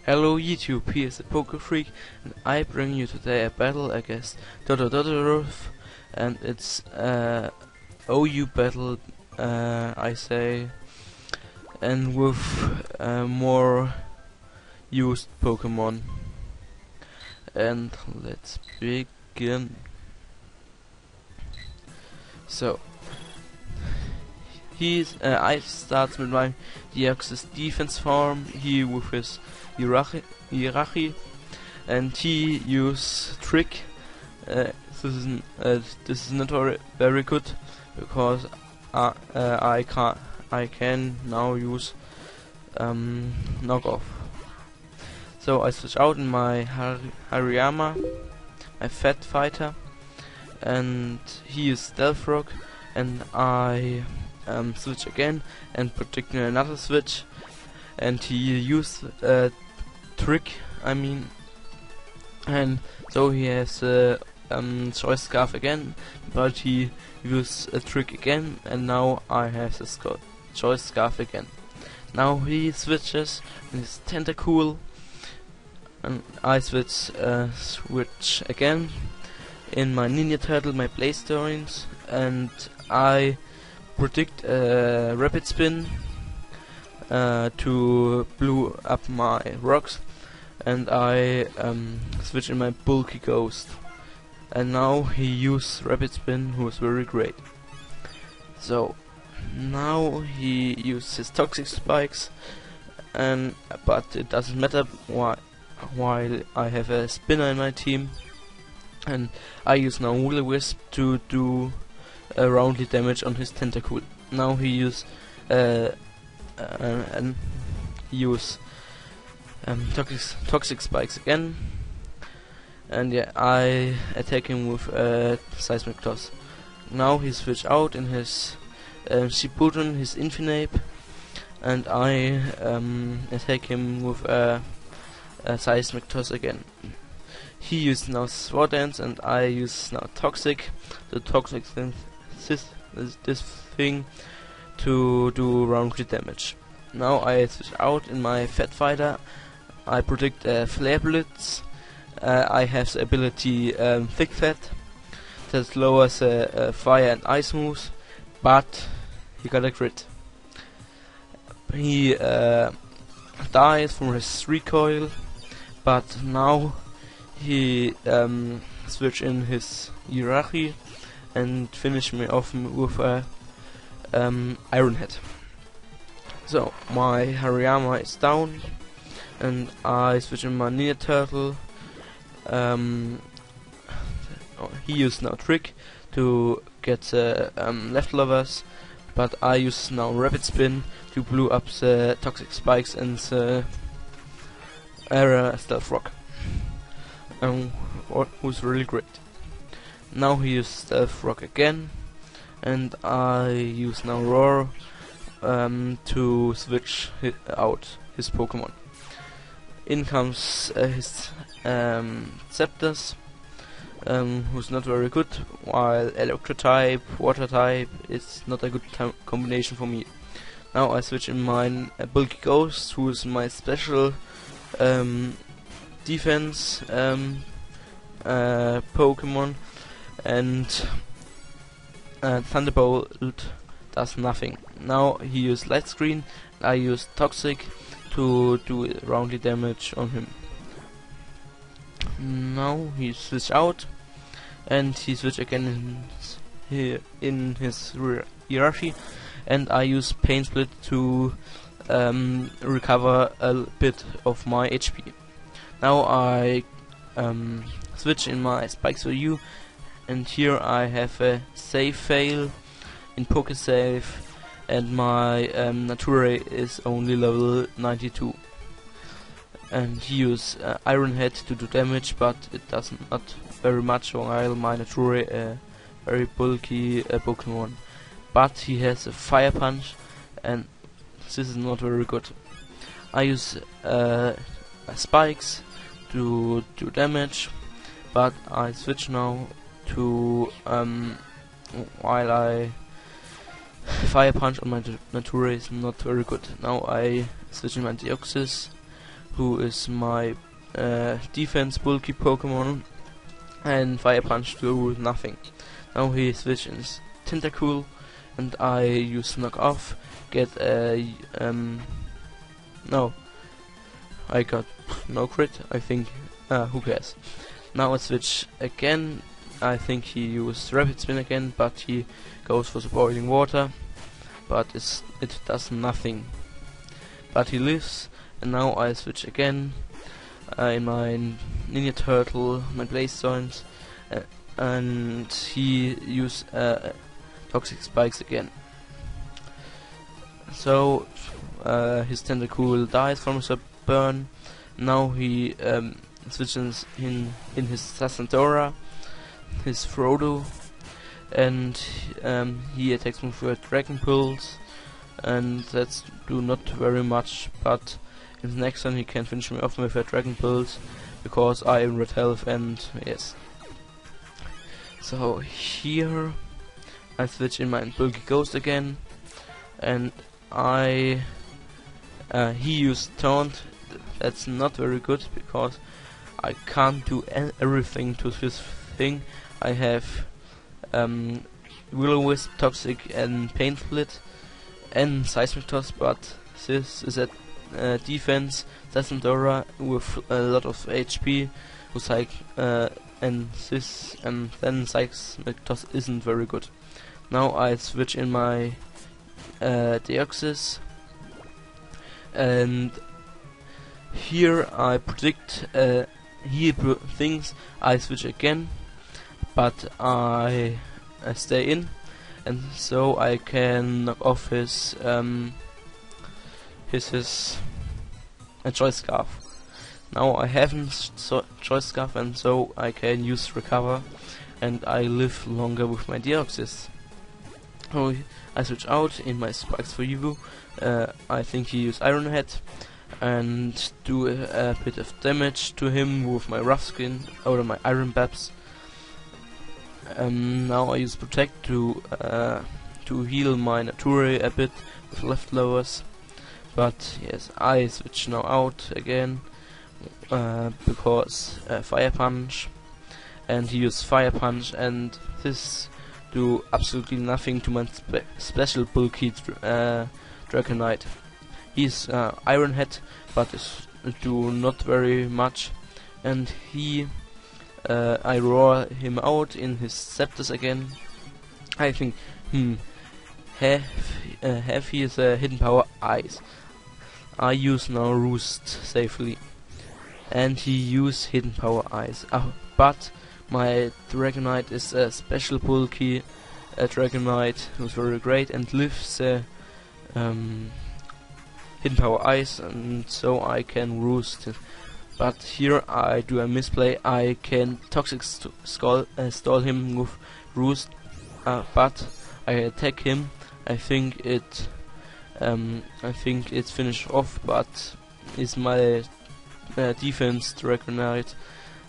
Hello YouTube, here's the Poker Freak, and I bring you today a battle against DodoDodorov, and it's OU battle, I say, and with more used Pokemon. And let's begin. So I start with my Deoxys defense farm. He with his Hierarchy, and he use Trick. This is not very good because I can now use Knockoff. So I switch out in my Hariyama, my Fat Fighter, and he uses Stealth Rock, and I switch again and predict another switch, and he used Trick, and so he has Choice Scarf again, but he used a Trick again, and now I have the Choice Scarf again. Now he switches and his Tentacool, and I switch again in my Ninja Turtle, my Blastoise, and I predict a Rapid Spin to blow up my rocks, and I switch in my Bulky Ghost, and now he used Rapid Spin, who was very great. So now he used his Toxic Spikes, but it doesn't matter while I have a Spinner in my team, and I use now Will-O-Wisp to do roundly damage on his Tentacool. Now he use Toxic Spikes again, and yeah, I attack him with Seismic Toss. Now he switch out in his Shippuden, his Infinite, and I attack him with a Seismic Toss again. He used now Sword Dance, and I use now Toxic. The Toxic thing, this thing, to do round crit damage. Now I switch out in my Fat Fighter. I predict Flare Blitz. I have the ability Thick Fat that lowers fire and ice moves, but he got a crit. He dies from his recoil, but now he switch in his Hierarchy and finish me off with a Iron Head. So my Hariyama is down, and I switch in my Ninja Turtle. He used now Trick to get leftovers, but I use now Rapid Spin to blow up the Toxic Spikes and the Stealth Rock, who's really great. Now he uses Stealth Rock again, and I use now Roar to switch out his Pokemon. In comes his Zapdos, who's not very good, while Electro type, Water type is not a good combination for me. Now I switch in my Bulky Ghost, who is my special defense Pokemon, and Thunderbolt does nothing. Now he used Light Screen, I use Toxic to do roundly damage on him. Now he switch out, and he switch again in his Hierarchy, and I use Pain Split to recover a bit of my HP. Now I switch in my Spikes for You, and here I have a save fail in Pokesave, and my Nature is only level 92. And he used Iron Head to do damage, but it does not very much, while my Nature a very bulky Pokemon. But he has a Fire Punch, and this is not very good. I use Spikes to do damage, but I switch now to while I Fire Punch on my Nature is not very good. Now I switch in my Deoxys, who is my defense bulky Pokemon, and Fire Punch do nothing. Now he switches Tentacool, and I use Knock Off, get a no, I got no crit, I think. Who cares? Now I switch again. I think he used Rapid Spin again, but he goes for the Boiling Water, but it does nothing. But he lives, and now I switch again in my Ninja Turtle, my Blastoise, and he used Toxic Spikes again. So his Tentacool dies from a burn. Now he switches in his Sassandora, his Frodo, and he attacks me with Dragon Pulse, and that's do not very much, but in the next turn he can finish me off with a Dragon Pulse, because I am red health, and yes. So here I switch in my bulky Ghost again, and he used Taunt. That's not very good, because I can't do everything to this thing. I have Will-O-Wisp, Toxic, and Pain Split, and Seismic Toss, but this is a defense Sassandora with a lot of HP, who's like and then Seismic Toss isn't very good. Now I switch in my Deoxys, and here I predict he thinks I switch again, but I stay in, and so I can knock off his Choice Scarf. Now I haven't Choice Scarf, and so I can use Recover, and I live longer with my Deoxys. So I switch out in my Spikes for you. I think he used Iron Head, and do a bit of damage to him with my Rough Skin or my Iron Babs. Now I use Protect to heal my Nature a bit with left lowers. But yes, I switch now out again because Fire Punch, and he used Fire Punch, and this do absolutely nothing to my special bulky Dragonite. He's Iron Head, but do not very much, and I roar him out in his Scepters again. I think have he is a Hidden Power Ice. I use now Roost safely, and he use Hidden Power Ice. But my Dragonite is a special bulky Dragonite who's very great and lives Hidden Power Ice, and so I can Roost. But here I do a misplay. I can Toxic stall him with Roost, but I attack him. I think it's finished off, but it's my defense Dragonite,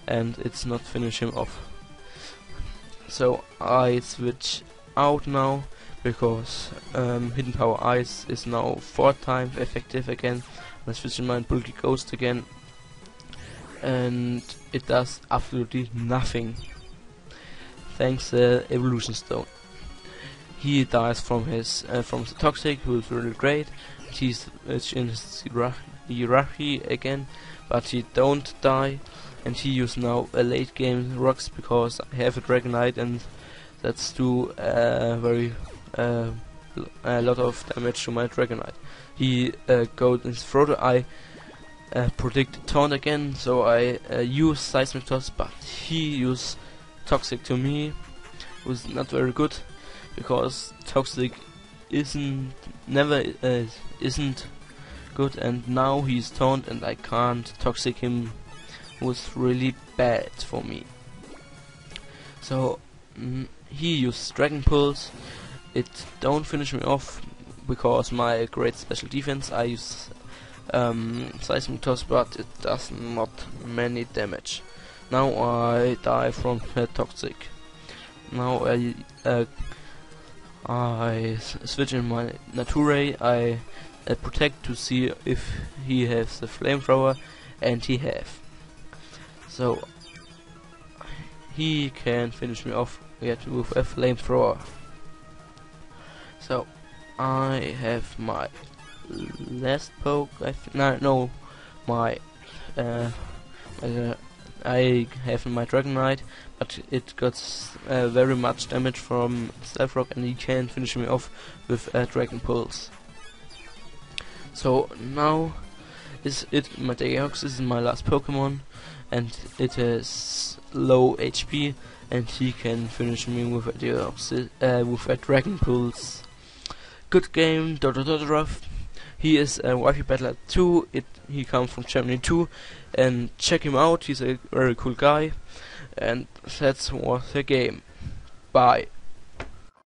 and it's not finish him off. So I switch out now, because Hidden Power Ice is now 4 times effective again. I switch in my bulky Ghost again, and it does absolutely nothing. Thanks Evolution Stone. He dies from his from the Toxic, who is really great. He's in his hierarchy again, but he don't die, and he use now a late game rocks, because I have a Dragonite, and that's do very a lot of damage to my Dragonite. He goes in Frodo. I predict Taunt again, so I use Seismic Toss, but he use Toxic to me, was not very good, because Toxic isn't good, and now he's Taunt, and I can't Toxic him. Was really bad for me. So he used Dragon Pulse. It don't finish me off, because my great special defense. I use Seismic Toss, but it does not many damage. Now I die from Toxic. Now I switch in my Nature. I protect to see if he has the Flamethrower, and he have. So he can finish me off yet with a flamethrower. So I have my last poke. My I have my Dragon Knight, but it got very much damage from Stealth Rock, and he can finish me off with a Dragon Pulse. So now my Deox is my last Pokemon, and it has low HP, and he can finish me with a Deox, with a Dragon Pulse. Good game, DodoDodorov. He is a Wi-Fi battler too. He comes from Germany too, and check him out. He's a very cool guy, and that was the game. Bye.